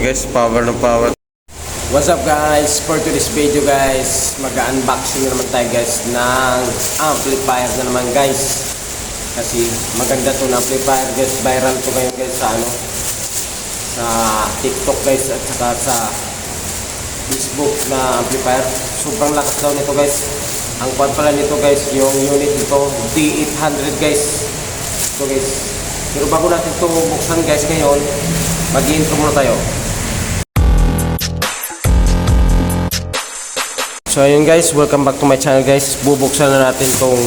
guys, power na power. What's up guys? For today's video guys, mag-unboxing na naman tayo guys ng amplifier na naman guys. Kasi maganda to na amplifier guys, viral to ngayon guys sa sa TikTok guys at saka sa Facebook na amplifier. Sobrang lakas daw nito guys. Ang quad pala nito guys, yung unit nito D800 guys. Ito guys. Pero bago natin ito buksan guys ngayon, mag-intro muna tayo. So ayun guys, welcome back to my channel guys. Bubuksan na natin tong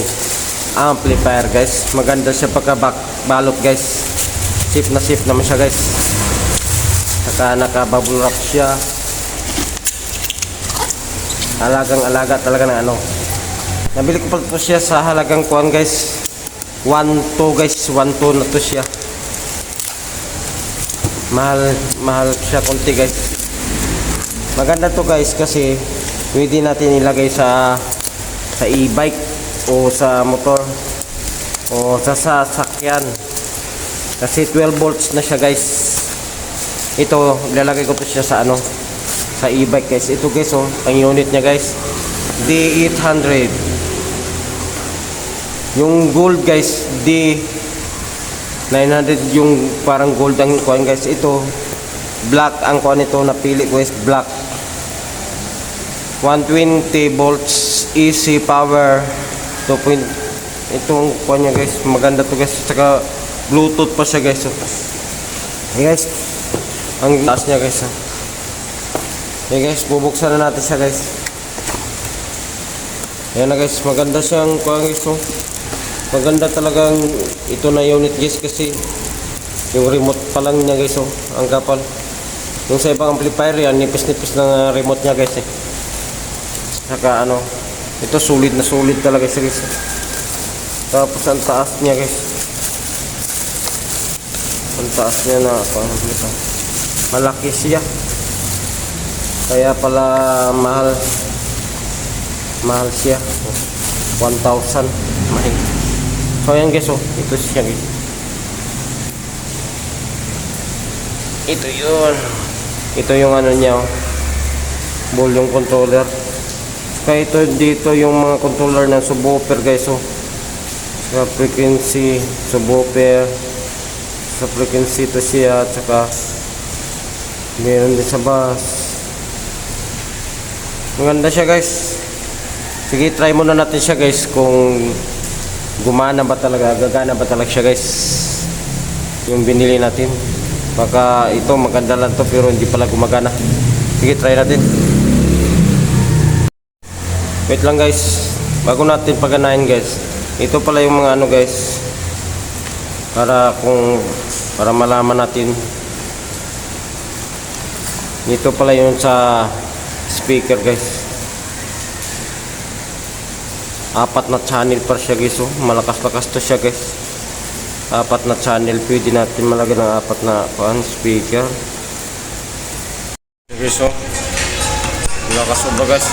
amplifier guys. Maganda siya pagka-balot guys. Safe na safe naman siya guys. Saka naka-bubble wrap siya. Alagang-alaga talaga ng ano. Nabili ko pa ito siya sa halagang kuwan guys. 1.2 guys, 1.2 na to siya. Mahal siya konti guys. Maganda to guys kasi pwede natin ilagay sa e-bike o sa motor o sa sasakyan. Kasi 12 volts na siya guys. Ito, ilalagay ko to siya sa sa e-bike guys. Ito guys oh, ang unit niya guys. D800. Yung gold guys, D900 yung parang gold ang coin guys. Ito, black ang coin ito. Napili ko guys, black. 120 volts easy power 2. Itong kuha niya guys, maganda to guys. Saka bluetooth pa siya guys. Hey guys, ang taas niya guys. Hey guys, bubuksan na natin siya guys. Ayan na guys, maganda siyang kuha guys. Maganda talagang ito na unit guys kasi yung remote pa lang niya guys. Ang kapal. Yung sa ibang amplifier yan, nipis-nipis ng remote niya guys eh. Saka ito sulit na sulit talaga siya guys. Tapos ang taas niya guys. Ang taas niya na malaki siya. Kaya pala mahal siya. 1,000 mahal. So yan guys ito siya guys. Ito yun. Ito yung niya volume controller. Kaya ito dito yung mga controller ng subwoofer guys sa frequency subwoofer, sa frequency ito siya at saka meron din sa bass. Maganda siya guys. Sige, try muna natin siya guys kung gumana ba talaga, gagana ba talaga siya guys yung binili natin. Baka ito maganda lang to pero hindi pala gumagana. Sige, try natin. Wait lang guys, bago natin paganahin guys. Ito pala yung mga guys, para malaman natin. Ito pala yung sa speaker guys. 4 na channel pa siya guys. Malakas-lakas to siya guys. 4 na channel, pwede natin malagay ng 4 na speaker guys. Lakas sobra guys.